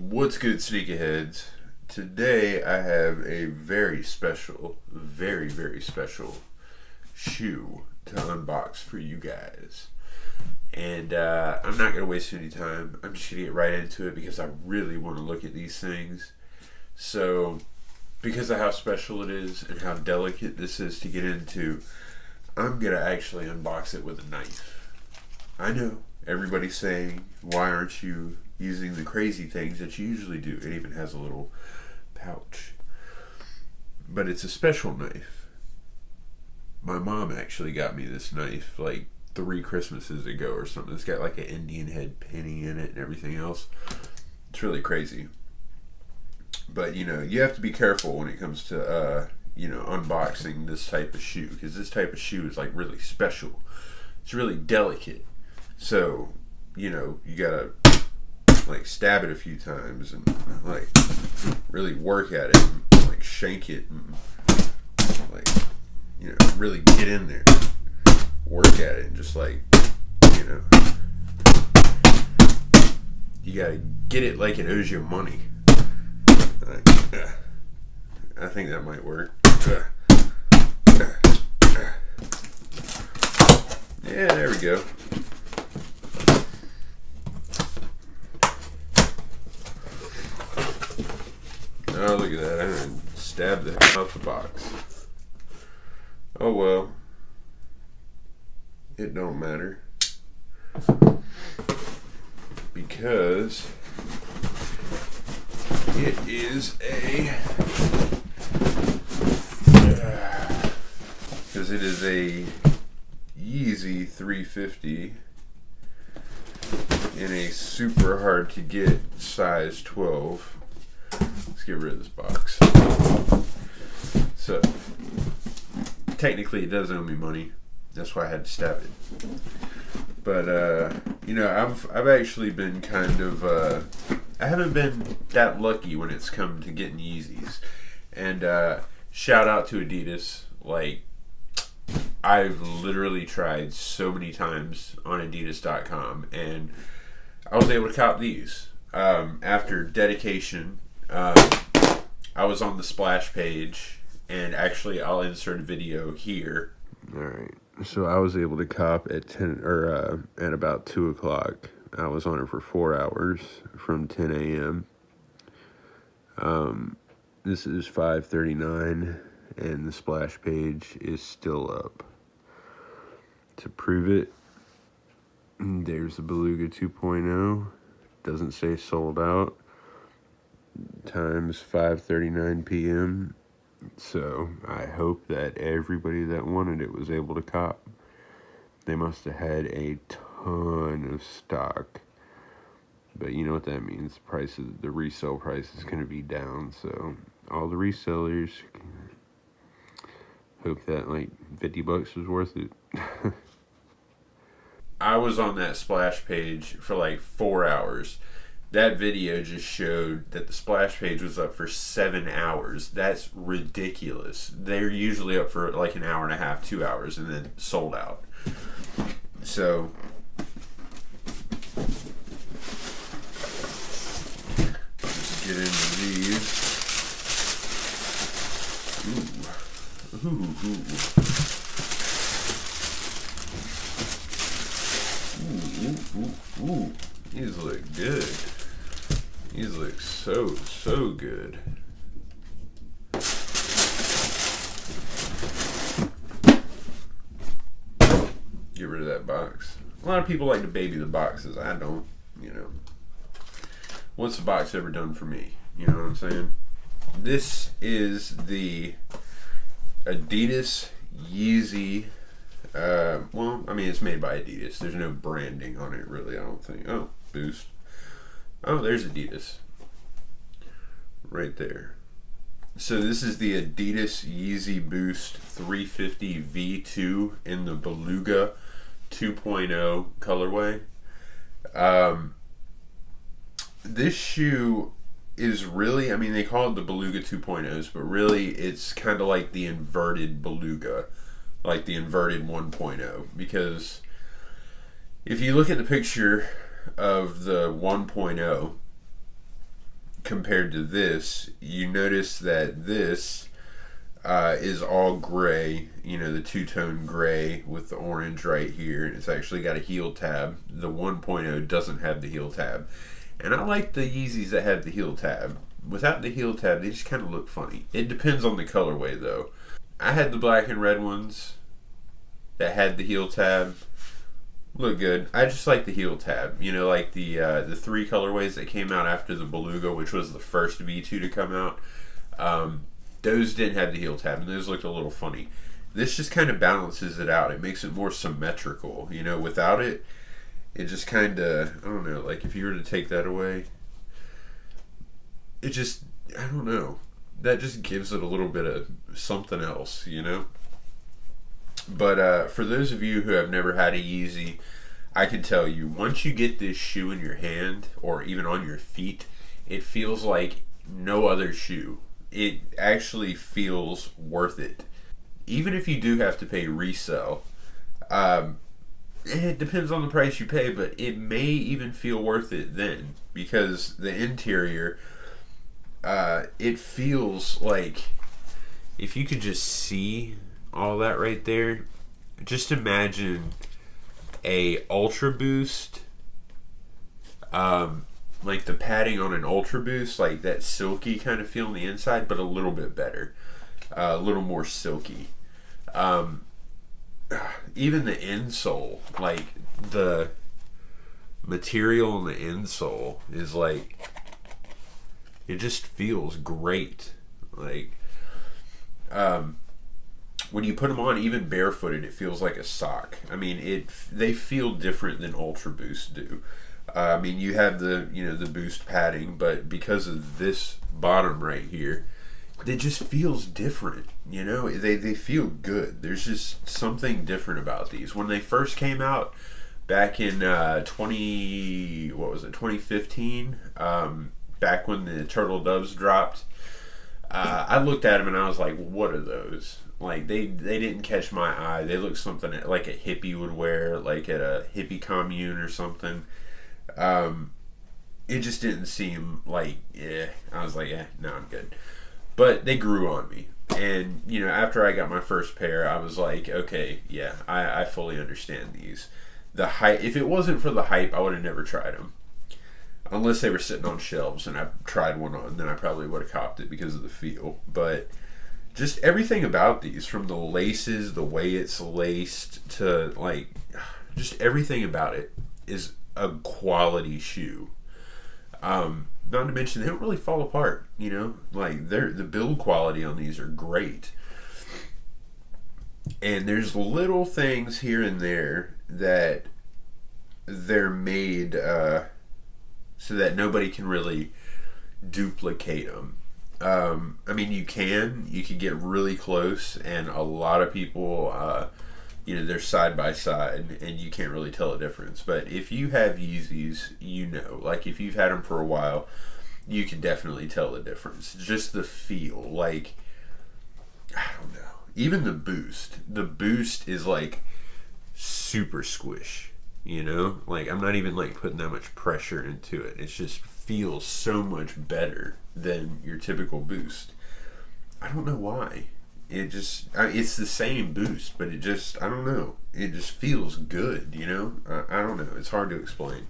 What's good, sneakerheads? Today I have a very special, very special shoe to unbox for you guys. And I'm not going to waste any time. I'm just going to get right into it because I really want to look at these things. So, because of how special it is and how delicate this is to get into, I'm going to actually unbox it with a knife. I know, everybody's saying, why aren't you using the crazy things that you usually do? It even has a little pouch. But it's a special knife. My mom actually got me this knife like 3 Christmases ago or something. It's got like an Indian head penny in it and everything else. It's really crazy. But you know, you have to be careful when it comes to unboxing this type of shoe, because this type of shoe is like really special. It's really delicate. So, you gotta like stab it a few times and like really work at it and like shank it and like really get in there, work at it, and just like you gotta get it like it owes you money. I think that might work. Yeah, there we go. Oh, look at that. I done stabbed the hell out the box. Oh well. It don't matter. Because it is a Yeezy 350 in a super hard to get size 12. Let's get rid of this box. So, technically it does owe me money. That's why I had to stab it. But, I've actually been kind of, I haven't been that lucky when it's come to getting Yeezys. And, shout out to Adidas. Like, I've literally tried so many times on Adidas.com, and I was able to cop these. After dedication, I was on the splash page, and actually I'll insert a video here. Alright, so I was able to cop at at about 2 o'clock. I was on it for 4 hours from 10 a.m. This is 5:39, and the splash page is still up. To prove it, there's the Beluga 2.0. Doesn't say sold out. Times 5:39 p.m. So I hope that everybody that wanted it was able to cop. They must have had a ton of stock. But you know what that means. The resale price is going to be down. So all the resellers hope that like $50 was worth it. I was on that splash page for like 4 hours. That video just showed that the splash page was up for 7 hours. That's ridiculous. They're usually up for like an hour and a half, 2 hours, and then sold out. So, let's get into these. Ooh. These look good. These look so good. Get rid of that box. A lot of people like to baby the boxes. I don't, What's the box ever done for me? You know what I'm saying? This is the Adidas Yeezy. It's made by Adidas. There's no branding on it, really, I don't think. Oh, Boost. Oh, there's Adidas. Right there. So this is the Adidas Yeezy Boost 350 V2 in the Beluga 2.0 colorway. This shoe is really, they call it the Beluga 2.0s, but really it's kind of like the inverted Beluga. Like the inverted 1.0, because if you look at the picture of the 1.0, compared to this, you notice that this is all gray, you know, the two-tone gray with the orange right here. It's actually got a heel tab. The 1.0 doesn't have the heel tab. And I like the Yeezys that have the heel tab. Without the heel tab, they just kind of look funny. It depends on the colorway, though. I had the black and red ones that had the heel tab. Look good. I just like the heel tab. You know, like the 3 colorways that came out after the Beluga, which was the first V2 to come out. Those didn't have the heel tab, and those looked a little funny. This just kind of balances it out. It makes it more symmetrical. You know, without it, it just kind of, I don't know, like if you were to take that away, it just, I don't know. That just gives it a little bit of something else, you know? But for those of you who have never had a Yeezy, I can tell you, once you get this shoe in your hand, or even on your feet, it feels like no other shoe. It actually feels worth it. Even if you do have to pay resale, it depends on the price you pay, but it may even feel worth it then, because the interior, it feels like, if you could just see all that right there, just imagine a Ultra Boost, like the padding on an Ultra Boost, like that silky kind of feel on the inside, but a little bit better, a little more silky. Even the insole, like the material on the insole is like, it just feels great. Like, when you put them on, even barefooted, it feels like a sock. I mean, they feel different than Ultra Boost do. I mean, you have the, you know, the Boost padding, but because of this bottom right here, it just feels different. You know, they feel good. There's just something different about these. When they first came out back in 2015, back when the Turtle Doves dropped, I looked at them and I was like, what are those? Like, they didn't catch my eye. They looked something like a hippie would wear, like at a hippie commune or something. It just didn't seem like, I was like, no, I'm good. But they grew on me. And, you know, after I got my first pair, I was like, okay, yeah, I fully understand these. The hype, if it wasn't for the hype, I would have never tried them. Unless they were sitting on shelves and I tried one on, then I probably would have copped it because of the feel. But just everything about these, from the laces, the way it's laced, to like, just everything about it is a quality shoe. Not to mention, they don't really fall apart, you know? Like, the build quality on these are great. And there's little things here and there that they're made so that nobody can really duplicate them. I mean, you could get really close, and a lot of people, you know, they're side by side, and you can't really tell a difference. But if you have Yeezys, you know, like if you've had them for a while, you can definitely tell the difference. Just the feel, like, I don't know. Even the Boost is like super squish, you know? Like, I'm not even like putting that much pressure into it. It just feels so much better than your typical Boost. I don't know why. It just, it's the same Boost, but it just, I don't know. It just feels good, you know? I don't know. It's hard to explain.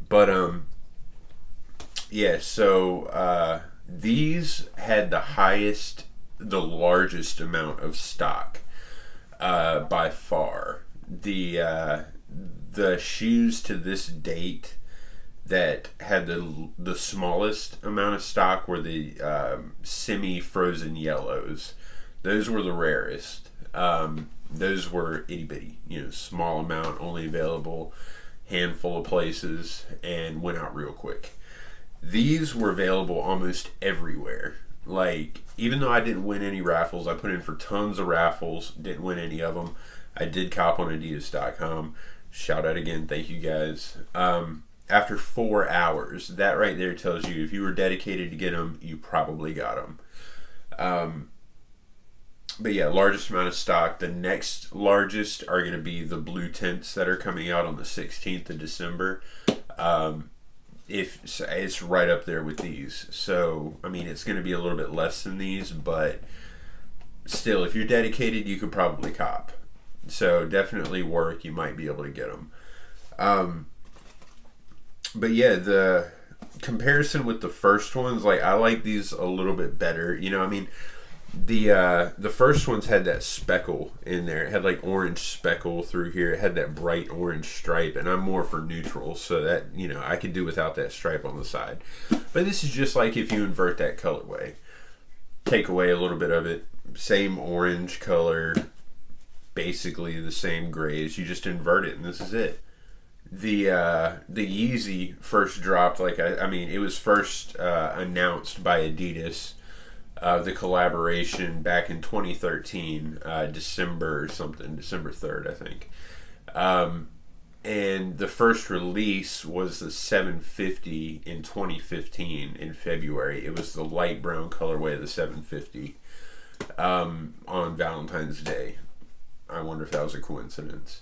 But, yeah, so, these had the largest amount of stock, by far. The shoes to this date that had the smallest amount of stock were the semi-frozen yellows. Those were the rarest. Those were itty bitty, you know, small amount, only available, handful of places, and went out real quick. These were available almost everywhere. Like, even though I didn't win any raffles, I put in for tons of raffles, didn't win any of them. I did cop on Adidas.com. Shout out again, thank you guys. After 4 hours, that right there tells you if you were dedicated to get them, you probably got them. But yeah, largest amount of stock. The next largest are going to be the blue tints that are coming out on the 16th of December. if it's right up there with these. So I mean, it's going to be a little bit less than these, but still, if you're dedicated, you could probably cop. So definitely work. You might be able to get them. But yeah, the comparison with the first ones, like I like these a little bit better. You know, I mean, the first ones had that speckle in there. It had like orange speckle through here. It had that bright orange stripe, and I'm more for neutral, so that, you know, I could do without that stripe on the side. But this is just like if you invert that colorway, take away a little bit of it, same orange color, basically the same grays. You just invert it, and this is it. The Yeezy first dropped, like I mean, it was first announced by Adidas. The collaboration back in 2013, December or something, December 3rd, I think. And the first release was the 750 in 2015 in February. It was the light brown colorway of the 750 on Valentine's Day. I wonder if that was a coincidence.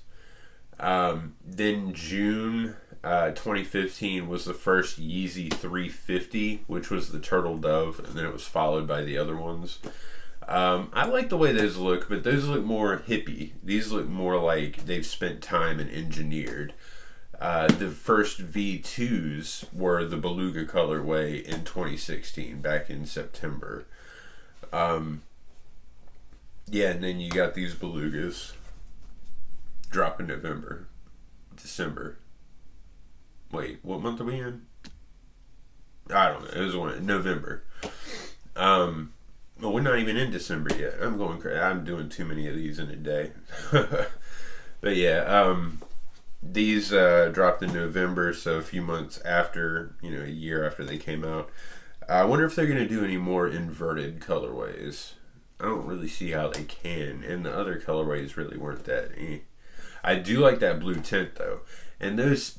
Then June 2015 was the first Yeezy 350, which was the turtle dove, and then it was followed by the other ones. I like the way those look, but those look more hippie. These look more like they've spent time and engineered. The first V2s were the Beluga colorway in 2016, back in September. Yeah, and then you got these Belugas drop in November, December. Wait, what month are we in? I don't know. It was one November. Well, we're not even in December yet. I'm going crazy. I'm doing too many of these in a day. But yeah, these dropped in November, so a few months after, you know, a year after they came out. I wonder if they're going to do any more inverted colorways. I don't really see how they can, and the other colorways really weren't that. I do like that blue tint though, and those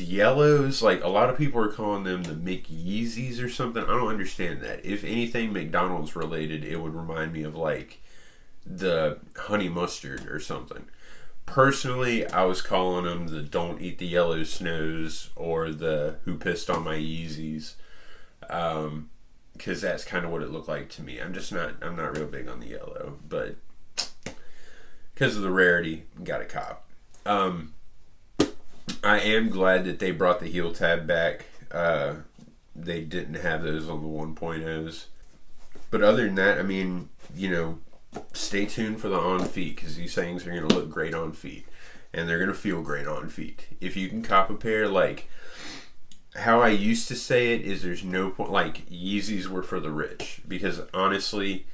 yellows. Like a lot of people are calling them the McYeezys or something. I don't understand that. If anything McDonald's related, it would remind me of like the honey mustard or something. Personally, I was calling them the Don't Eat the Yellow Snows or the Who Pissed on My Yeezys, because that's kind of what it looked like to me. I'm not real big on the yellow, but because of the rarity, got a cop. I am glad that they brought the heel tab back. They didn't have those on the 1.0s. But other than that, I mean, you know, stay tuned for the on feet, because these things are going to look great on feet. And they're going to feel great on feet. If you can cop a pair, like how I used to say it is there's no point, like Yeezys were for the rich. Because honestly,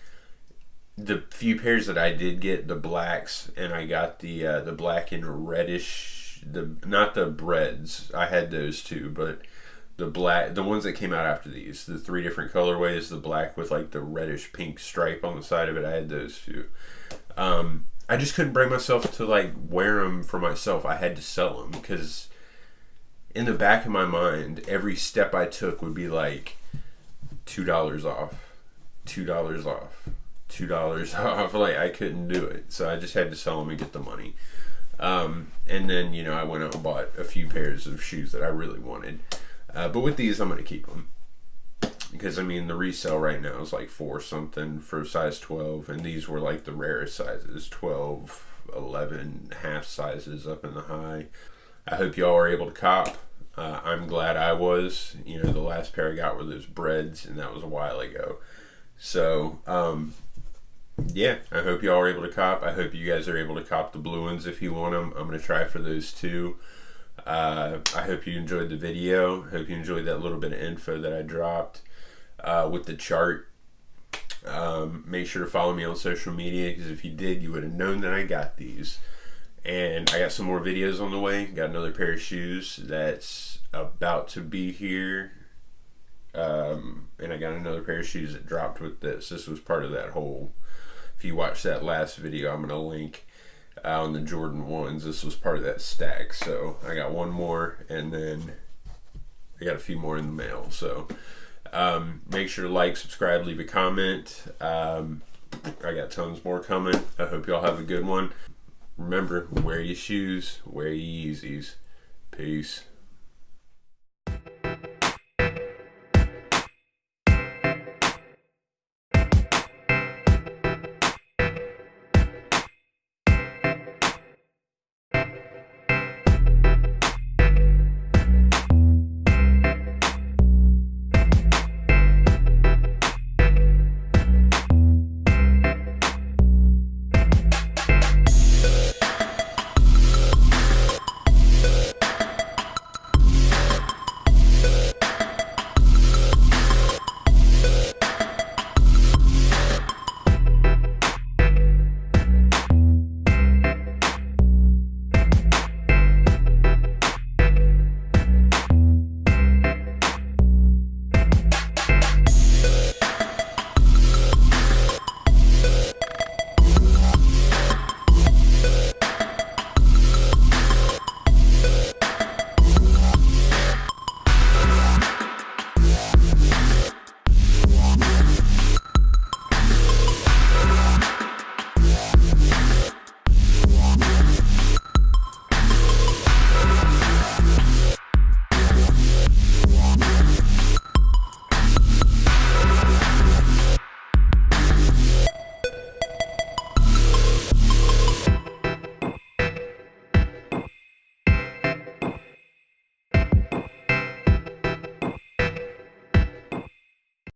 the few pairs that I did get, the blacks, and I got the black and reddish, not the breads, I had those too, but the black, the ones that came out after these, the 3 different colorways, the black with like the reddish pink stripe on the side of it, I had those too. I just couldn't bring myself to like wear them for myself. I had to sell them, because in the back of my mind, every step I took would be like $2 off, $2 off, $2 off. Like I couldn't do it, so I just had to sell them and get the money. And then, you know, I went out and bought a few pairs of shoes that I really wanted. But with these, I'm going to keep them, because I mean the resale right now is like 4 something for size 12, and these were like the rarest sizes, 12, 11, half sizes up in the high. I hope y'all are able to cop. I'm glad I was. You know, the last pair I got were those breads, and that was a while ago. So, yeah, I hope y'all are able to cop. I hope you guys are able to cop the blue ones if you want them. I'm going to try for those too. I hope you enjoyed the video. I hope you enjoyed that little bit of info that I dropped with the chart. Make sure to follow me on social media, because if you did, you would have known that I got these. And I got some more videos on the way. Got another pair of shoes that's about to be here. And I got another pair of shoes that dropped with this. This was part of that whole, if you watched that last video, I'm going to link on the Jordan 1s. This was part of that stack. So I got one more, and then I got a few more in the mail. So make sure to like, subscribe, leave a comment. I got tons more coming. I hope y'all have a good one. Remember, wear your shoes, wear your Yeezys. Peace.